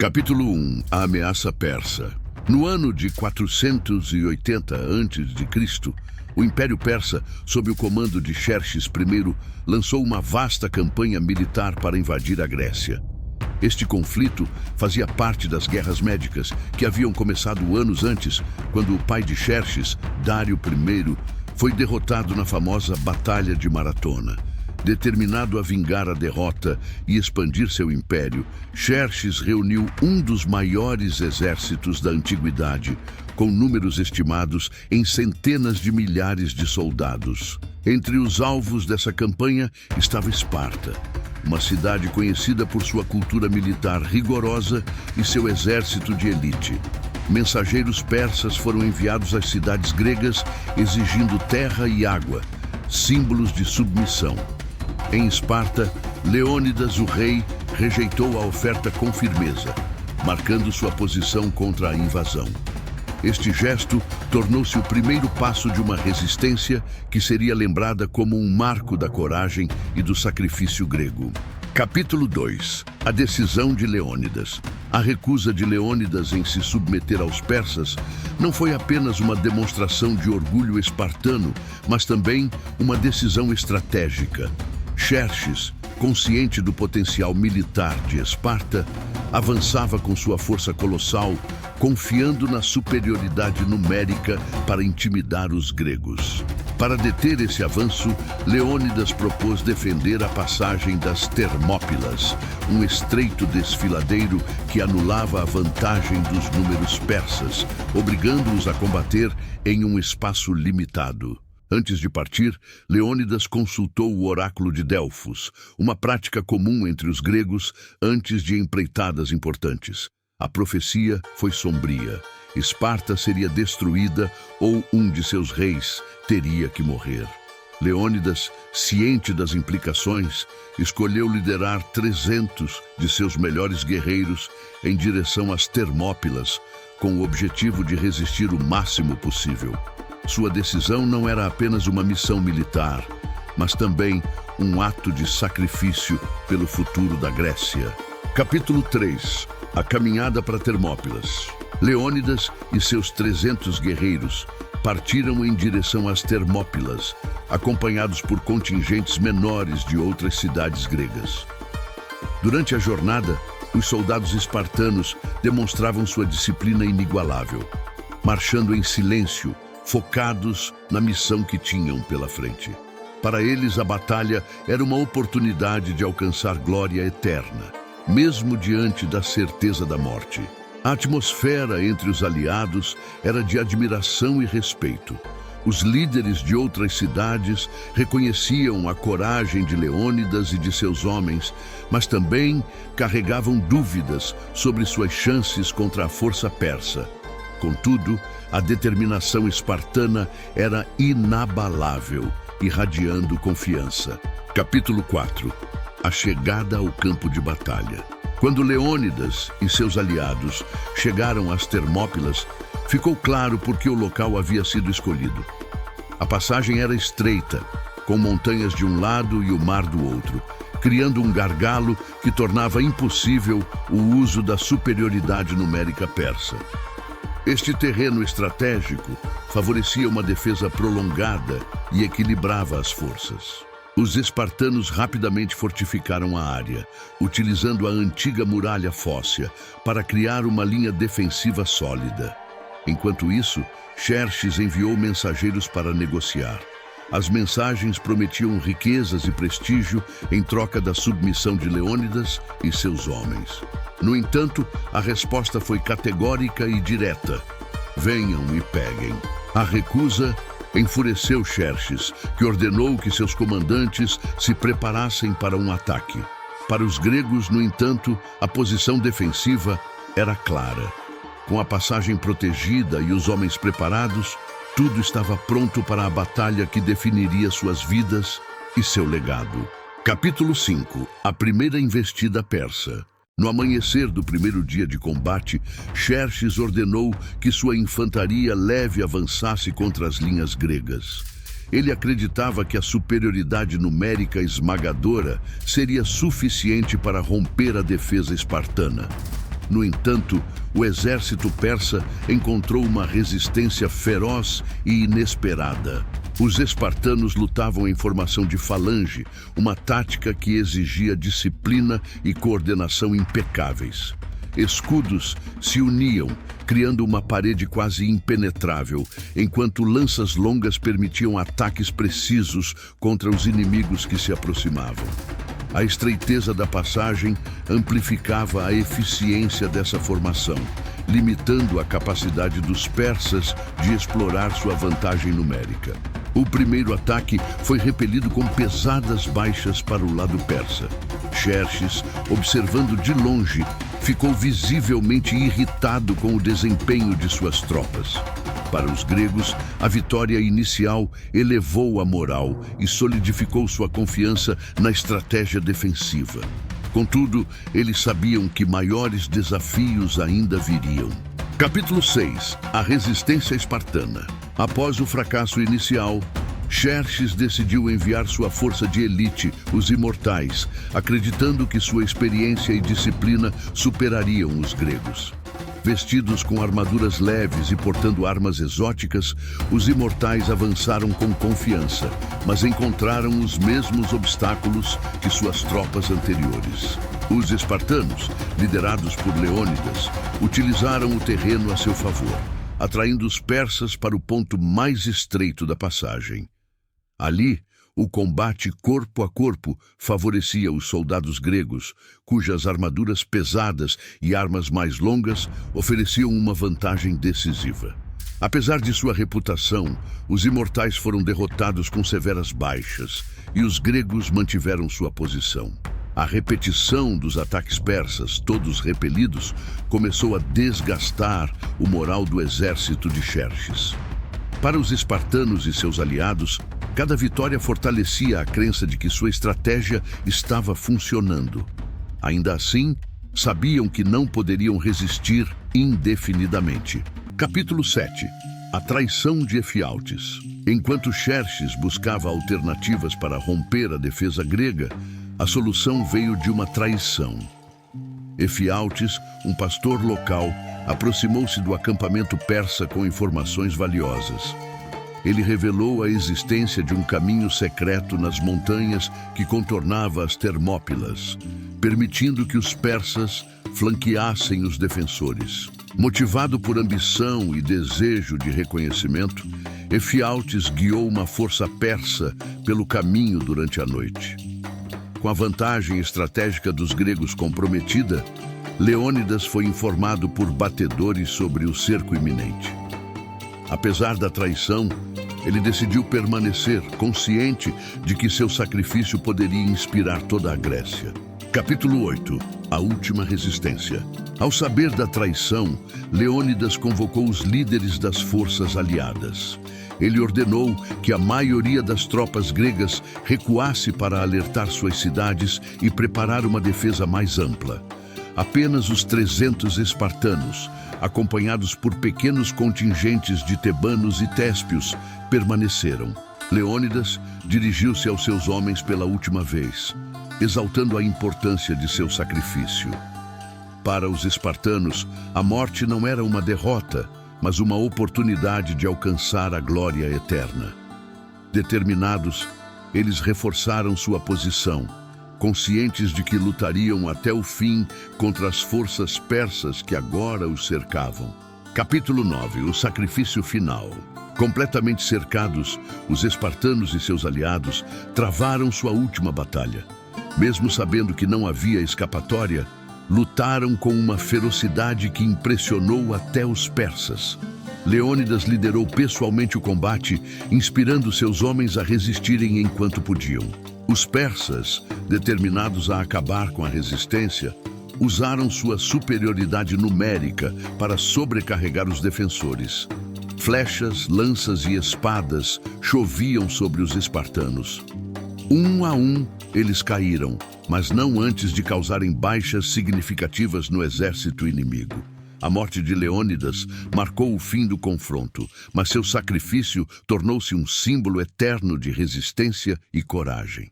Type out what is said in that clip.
Capítulo 1. A ameaça persa. No ano de 480 a.C., o Império Persa, sob o comando de Xerxes I, lançou uma vasta campanha militar para invadir a Grécia. Este conflito fazia parte das guerras médicas que haviam começado anos antes, quando o pai de Xerxes, Dário I, foi derrotado na famosa Batalha de Maratona. Determinado a vingar a derrota e expandir seu império, Xerxes reuniu um dos maiores exércitos da antiguidade, com números estimados em centenas de milhares de soldados. Entre os alvos dessa campanha estava Esparta, uma cidade conhecida por sua cultura militar rigorosa e seu exército de elite. Mensageiros persas foram enviados às cidades gregas exigindo terra e água, símbolos de submissão. Em Esparta, Leônidas, o rei, rejeitou a oferta com firmeza, marcando sua posição contra a invasão. Este gesto tornou-se o primeiro passo de uma resistência que seria lembrada como um marco da coragem e do sacrifício grego. Capítulo 2. A decisão de Leônidas. A recusa de Leônidas em se submeter aos persas não foi apenas uma demonstração de orgulho espartano, mas também uma decisão estratégica. Xerxes, consciente do potencial militar de Esparta, avançava com sua força colossal, confiando na superioridade numérica para intimidar os gregos. Para deter esse avanço, Leônidas propôs defender a passagem das Termópilas, um estreito desfiladeiro que anulava a vantagem dos números persas, obrigando-os a combater em um espaço limitado. Antes de partir, Leônidas consultou o oráculo de Delfos, uma prática comum entre os gregos antes de empreitadas importantes. A profecia foi sombria. Esparta seria destruída ou um de seus reis teria que morrer. Leônidas, ciente das implicações, escolheu liderar 300 de seus melhores guerreiros em direção às Termópilas, com o objetivo de resistir o máximo possível. Sua decisão não era apenas uma missão militar, mas também um ato de sacrifício pelo futuro da Grécia. Capítulo 3. A caminhada para Termópilas. Leônidas e seus 300 guerreiros partiram em direção às Termópilas, acompanhados por contingentes menores de outras cidades gregas. Durante a jornada, os soldados espartanos demonstravam sua disciplina inigualável, marchando em silêncio, focados na missão que tinham pela frente. Para eles, a batalha era uma oportunidade de alcançar glória eterna, mesmo diante da certeza da morte. A atmosfera entre os aliados era de admiração e respeito. Os líderes de outras cidades reconheciam a coragem de Leônidas e de seus homens, mas também carregavam dúvidas sobre suas chances contra a força persa. Contudo, a determinação espartana era inabalável, irradiando confiança. Capítulo 4. A chegada ao campo de batalha. Quando Leônidas e seus aliados chegaram às Termópilas, ficou claro por que o local havia sido escolhido. A passagem era estreita, com montanhas de um lado e o mar do outro, criando um gargalo que tornava impossível o uso da superioridade numérica persa. Este terreno estratégico favorecia uma defesa prolongada e equilibrava as forças. Os espartanos rapidamente fortificaram a área, utilizando a antiga muralha fóssia para criar uma linha defensiva sólida. Enquanto isso, Xerxes enviou mensageiros para negociar. As mensagens prometiam riquezas e prestígio em troca da submissão de Leônidas e seus homens. No entanto, a resposta foi categórica e direta: venham e peguem. A recusa enfureceu Xerxes, que ordenou que seus comandantes se preparassem para um ataque. Para os gregos, no entanto, a posição defensiva era clara. Com a passagem protegida e os homens preparados, tudo estava pronto para a batalha que definiria suas vidas e seu legado. Capítulo 5. A primeira investida persa. No amanhecer do primeiro dia de combate, Xerxes ordenou que sua infantaria leve avançasse contra as linhas gregas. Ele acreditava que a superioridade numérica esmagadora seria suficiente para romper a defesa espartana. No entanto, o exército persa encontrou uma resistência feroz e inesperada. Os espartanos lutavam em formação de falange, uma tática que exigia disciplina e coordenação impecáveis. Escudos se uniam, criando uma parede quase impenetrável, enquanto lanças longas permitiam ataques precisos contra os inimigos que se aproximavam. A estreiteza da passagem amplificava a eficiência dessa formação, limitando a capacidade dos persas de explorar sua vantagem numérica. O primeiro ataque foi repelido com pesadas baixas para o lado persa. Xerxes, observando de longe, ficou visivelmente irritado com o desempenho de suas tropas. Para os gregos, a vitória inicial elevou a moral e solidificou sua confiança na estratégia defensiva. Contudo, eles sabiam que maiores desafios ainda viriam. Capítulo 6. A resistência espartana. Após o fracasso inicial, Xerxes decidiu enviar sua força de elite, os Imortais, acreditando que sua experiência e disciplina superariam os gregos. Vestidos com armaduras leves e portando armas exóticas, os Imortais avançaram com confiança, mas encontraram os mesmos obstáculos que suas tropas anteriores. Os espartanos, liderados por Leônidas, utilizaram o terreno a seu favor, atraindo os persas para o ponto mais estreito da passagem. Ali, o combate corpo a corpo favorecia os soldados gregos, cujas armaduras pesadas e armas mais longas ofereciam uma vantagem decisiva. Apesar de sua reputação, os Imortais foram derrotados com severas baixas e os gregos mantiveram sua posição. A repetição dos ataques persas, todos repelidos, começou a desgastar o moral do exército de Xerxes. Para os espartanos e seus aliados, cada vitória fortalecia a crença de que sua estratégia estava funcionando. Ainda assim, sabiam que não poderiam resistir indefinidamente. Capítulo 7. A traição de Efialtes. Enquanto Xerxes buscava alternativas para romper a defesa grega, a solução veio de uma traição. Efialtes, um pastor local, aproximou-se do acampamento persa com informações valiosas. Ele revelou a existência de um caminho secreto nas montanhas que contornava as Termópilas, permitindo que os persas flanqueassem os defensores. Motivado por ambição e desejo de reconhecimento, Efialtes guiou uma força persa pelo caminho durante a noite. Com a vantagem estratégica dos gregos comprometida, Leônidas foi informado por batedores sobre o cerco iminente. Apesar da traição, ele decidiu permanecer, consciente de que seu sacrifício poderia inspirar toda a Grécia. Capítulo 8. A última resistência. Ao saber da traição, Leônidas convocou os líderes das forças aliadas. Ele ordenou que a maioria das tropas gregas recuasse para alertar suas cidades e preparar uma defesa mais ampla. Apenas os 300 espartanos, acompanhados por pequenos contingentes de tebanos e téspios, permaneceram. Leônidas dirigiu-se aos seus homens pela última vez, exaltando a importância de seu sacrifício. Para os espartanos, a morte não era uma derrota, mas uma oportunidade de alcançar a glória eterna. Determinados, eles reforçaram sua posição, conscientes de que lutariam até o fim contra as forças persas que agora os cercavam. Capítulo 9. O sacrifício final. Completamente cercados, os espartanos e seus aliados travaram sua última batalha. Mesmo sabendo que não havia escapatória, lutaram com uma ferocidade que impressionou até os persas. Leônidas liderou pessoalmente o combate, inspirando seus homens a resistirem enquanto podiam. Os persas, determinados a acabar com a resistência, usaram sua superioridade numérica para sobrecarregar os defensores. Flechas, lanças e espadas choviam sobre os espartanos. Um a um, eles caíram, mas não antes de causarem baixas significativas no exército inimigo. A morte de Leônidas marcou o fim do confronto, mas seu sacrifício tornou-se um símbolo eterno de resistência e coragem.